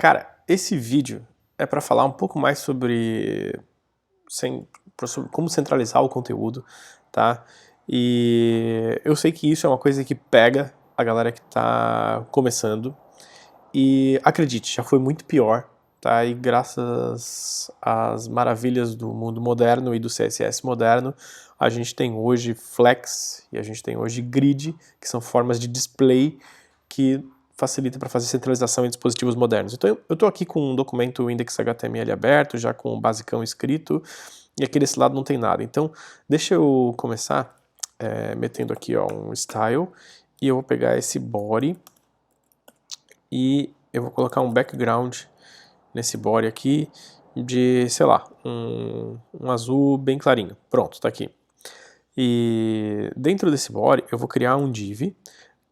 Cara, esse vídeo é para falar um pouco mais sobre como centralizar o conteúdo, tá? E eu sei que isso é uma coisa que pega a galera que tá começando. E acredite, já foi muito pior, tá? E graças às maravilhas do mundo moderno e do CSS moderno, a gente tem hoje Flex e a gente tem hoje Grid, que são formas de display que facilita para fazer centralização em dispositivos modernos. Então eu estou aqui com um documento index.html aberto, já com o basicão escrito, e aqui desse lado não tem nada. Então deixa eu começar metendo aqui ó, um style, e eu vou pegar esse body, e eu vou colocar um background nesse body aqui de, sei lá, um azul bem clarinho. Pronto, tá aqui. E dentro desse body eu vou criar um div,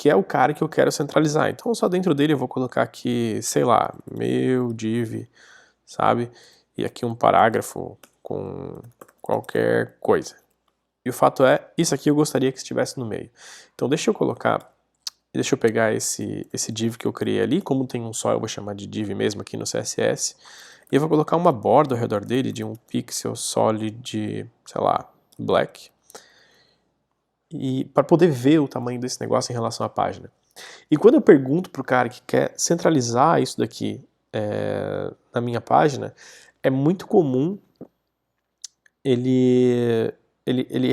que é o cara que eu quero centralizar. Então só dentro dele eu vou colocar aqui, sei lá, meu div, sabe? E aqui um parágrafo com qualquer coisa. E o fato é, isso aqui eu gostaria que estivesse no meio. Então deixa eu pegar esse div que eu criei ali, como tem um só, eu vou chamar de div mesmo aqui no CSS, e eu vou colocar uma borda ao redor dele de um pixel solid, sei lá, black, e para poder ver o tamanho desse negócio em relação à página. E quando eu pergunto para o cara que quer centralizar isso daqui na minha página, é muito comum ele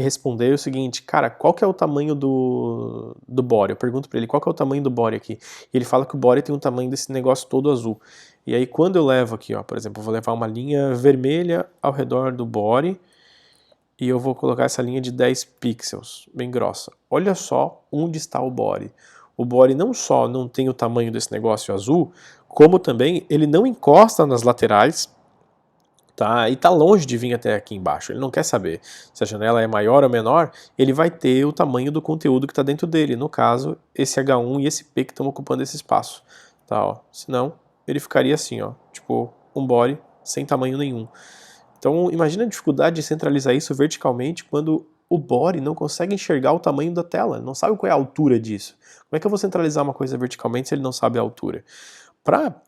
responder o seguinte: cara, qual que é o tamanho do body? Eu pergunto para ele qual que é o tamanho do body aqui. E ele fala que o body tem um tamanho desse negócio todo azul. E aí quando eu levo aqui, ó, por exemplo, eu vou levar uma linha vermelha ao redor do body, e eu vou colocar essa linha de 10 pixels, bem grossa. Olha só onde está o body. O body não só não tem o tamanho desse negócio azul, como também ele não encosta nas laterais, tá? E tá longe de vir até aqui embaixo. Ele não quer saber se a janela é maior ou menor, ele vai ter o tamanho do conteúdo que está dentro dele. No caso, esse H1 e esse P que estão ocupando esse espaço. Tá, ó. Senão, ele ficaria assim, ó, tipo um body sem tamanho nenhum. Então, imagina a dificuldade de centralizar isso verticalmente quando o body não consegue enxergar o tamanho da tela, não sabe qual é a altura disso. Como é que eu vou centralizar uma coisa verticalmente se ele não sabe a altura? Para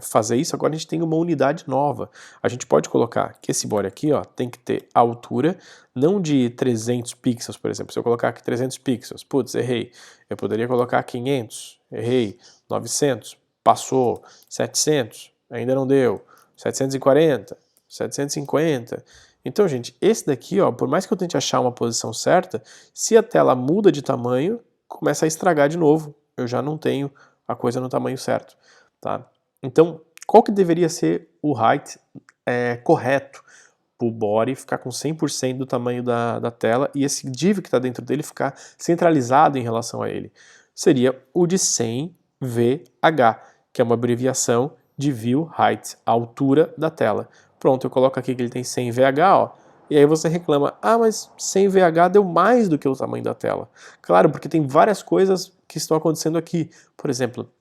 fazer isso, agora a gente tem uma unidade nova. A gente pode colocar que esse body aqui ó, tem que ter a altura, não de 300 pixels, por exemplo. Se eu colocar aqui 300 pixels, putz, errei. Eu poderia colocar 500, errei. 900, passou. 700, ainda não deu. 740, 750. Então, gente, esse daqui, ó, por mais que eu tente achar uma posição certa, se a tela muda de tamanho, começa a estragar de novo. Eu já não tenho a coisa no tamanho certo, tá? Então, qual que deveria ser o height correto para o body ficar com 100% do tamanho da tela e esse div que está dentro dele ficar centralizado em relação a ele? Seria o de 100VH, que é uma abreviação de View Height, a altura da tela. Pronto, eu coloco aqui que ele tem 100VH, ó, e aí você reclama, ah, mas 100VH deu mais do que o tamanho da tela. Claro, porque tem várias coisas que estão acontecendo aqui. Por exemplo,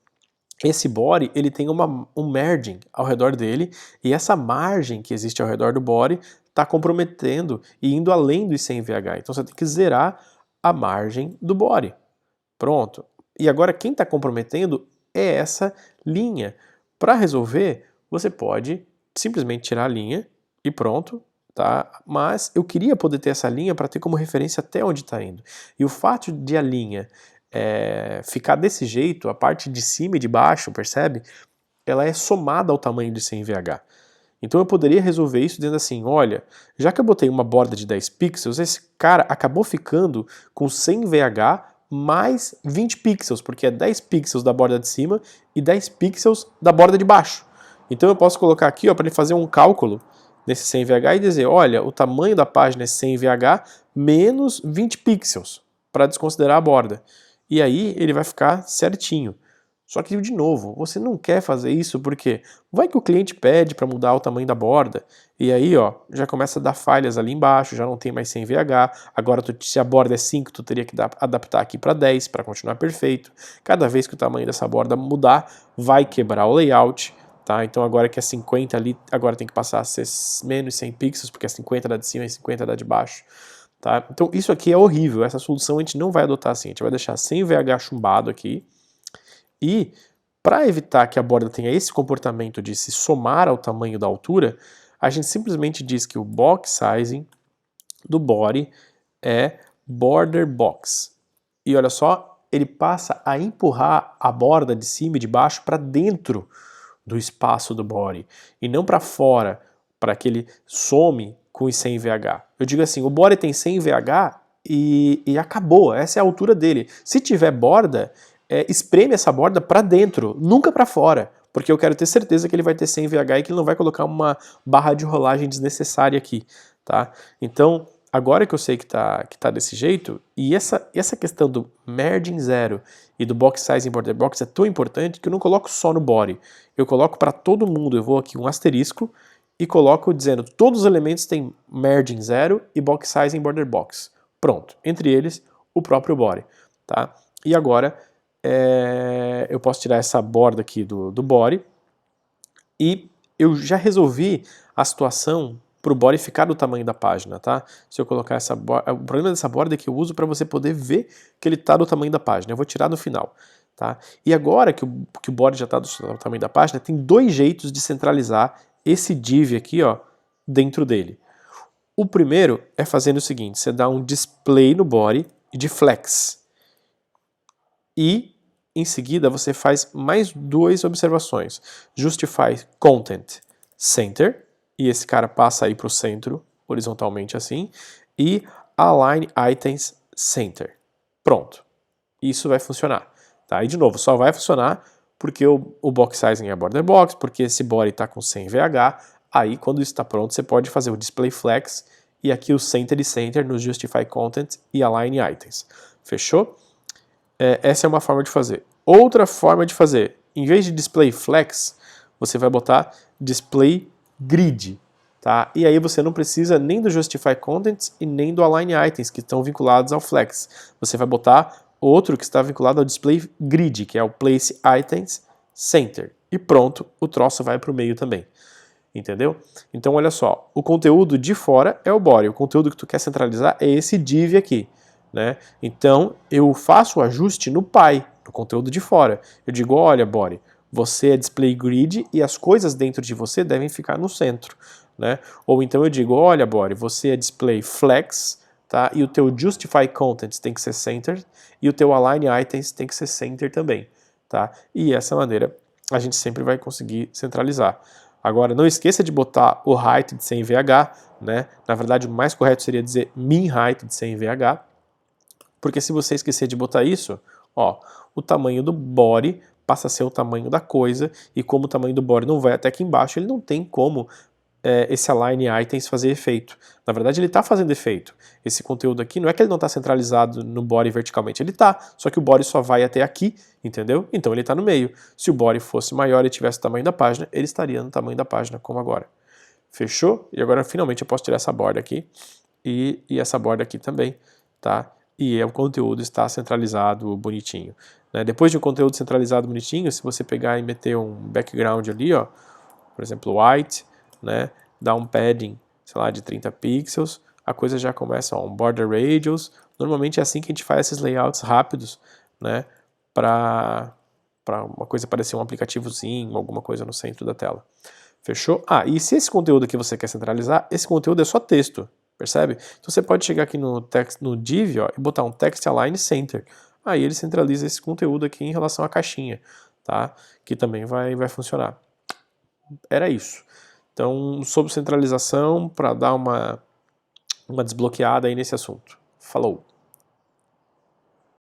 esse body ele tem um merging ao redor dele, e essa margem que existe ao redor do body está comprometendo e indo além dos 100VH. Então você tem que zerar a margem do body. Pronto. E agora quem está comprometendo é essa linha. Para resolver, você pode simplesmente tirar a linha e pronto, tá? Mas eu queria poder ter essa linha para ter como referência até onde está indo. E o fato de a linha ficar desse jeito, a parte de cima e de baixo, percebe? Ela é somada ao tamanho de 100VH. Então eu poderia resolver isso dizendo assim, olha, já que eu botei uma borda de 10 pixels, esse cara acabou ficando com 100VH mais 20 pixels, porque é 10 pixels da borda de cima e 10 pixels da borda de baixo. Então eu posso colocar aqui para ele fazer um cálculo nesse 100VH e dizer, olha, o tamanho da página é 100VH menos 20 pixels, para desconsiderar a borda. E aí ele vai ficar certinho. Só que, de novo, você não quer fazer isso porque vai que o cliente pede para mudar o tamanho da borda, e aí ó, já começa a dar falhas ali embaixo, já não tem mais 100VH, agora se a borda é 5, tu teria que adaptar aqui para 10 para continuar perfeito. Cada vez que o tamanho dessa borda mudar, vai quebrar o layout, tá? Então agora que é 50 ali, agora tem que passar a ser menos 100 pixels, porque é 50 da de cima e 50 da de baixo. Tá? Então isso aqui é horrível, essa solução a gente não vai adotar assim, a gente vai deixar 100VH chumbado aqui, e Para evitar que a borda tenha esse comportamento de se somar ao tamanho da altura, a gente simplesmente diz que o box sizing do body é border box. E olha só, ele passa a empurrar a borda de cima e de baixo para dentro do espaço do body e não para fora, para que ele some com os 100 VH. Eu digo assim, o body tem 100 VH e acabou, essa é a altura dele. Se tiver borda, espreme essa borda para dentro, nunca para fora, porque eu quero ter certeza que ele vai ter 100 VH e que ele não vai colocar uma barra de rolagem desnecessária aqui, tá? Então, agora que eu sei que tá desse jeito, e essa questão do merging zero e do box size em border box é tão importante que eu não coloco só no body, eu coloco para todo mundo, eu vou aqui um asterisco e coloco dizendo todos os elementos têm merging zero e box size em border box. Pronto, entre eles o próprio body, tá? E agora eu posso tirar essa borda aqui do body e eu já resolvi a situação para o body ficar do tamanho da página, tá? Se eu colocar essa borda, o problema dessa borda é que eu uso para você poder ver que ele está do tamanho da página. Eu vou tirar no final, tá? E agora que o body já está do tamanho da página, tem dois jeitos de centralizar esse div aqui, ó, dentro dele. O primeiro é fazendo o seguinte, você dá um display no body de flex. E em seguida você faz mais duas observações. Justify content center, e esse cara passa aí para o centro, horizontalmente assim, e align items center. Pronto. Isso vai funcionar. Tá? E de novo, só vai funcionar porque o box sizing é border box, porque esse body está com 100 VH, aí quando isso está pronto você pode fazer o display flex e aqui o center e center no justify content e align items. Fechou? Essa é uma forma de fazer. Outra forma de fazer, em vez de display flex, você vai botar display grid, tá? E aí você não precisa nem do justify contents e nem do align items que estão vinculados ao flex. Você vai botar outro que está vinculado ao display grid, que é o place items center. E pronto, o troço vai para o meio também. Entendeu? Então olha só, o conteúdo de fora é o body, o conteúdo que tu quer centralizar é esse div aqui. Né? Então eu faço o ajuste no pai, no conteúdo de fora. Eu digo, olha body, você é display grid e as coisas dentro de você devem ficar no centro. Né? Ou então eu digo, olha body, você é display flex, tá? E o teu justify contents tem que ser center e o teu align items tem que ser center também. Tá? E dessa maneira a gente sempre vai conseguir centralizar. Agora, não esqueça de botar o height de 100 VH, né? Na verdade, o mais correto seria dizer min height de 100 VH, porque se você esquecer de botar isso, ó, o tamanho do body passa a ser o tamanho da coisa, e como o tamanho do body não vai até aqui embaixo, ele não tem como esse align items fazer efeito. Na verdade, ele está fazendo efeito. Esse conteúdo aqui, não é que ele não está centralizado no body verticalmente, ele está, só que o body só vai até aqui, entendeu? Então ele está no meio. Se o body fosse maior e tivesse o tamanho da página, ele estaria no tamanho da página, como agora. Fechou? E agora, finalmente, eu posso tirar essa borda aqui, e essa borda aqui também, tá? E o conteúdo está centralizado bonitinho. Né? Depois de um conteúdo centralizado bonitinho, se você pegar e meter um background ali, ó, por exemplo, white, né, dar um padding, sei lá, de 30 pixels, a coisa já começa, ó, um border radius. Normalmente é assim que a gente faz esses layouts rápidos, né, para uma coisa parecer um aplicativozinho, alguma coisa no centro da tela. Fechou? Ah, e se esse conteúdo aqui você quer centralizar, esse conteúdo é só texto, percebe? Então você pode chegar aqui no div, ó, e botar um text align center. Aí ele centraliza esse conteúdo aqui em relação à caixinha, tá? Que também vai funcionar. Era isso. Então, sobre centralização, para dar uma desbloqueada aí nesse assunto. Falou!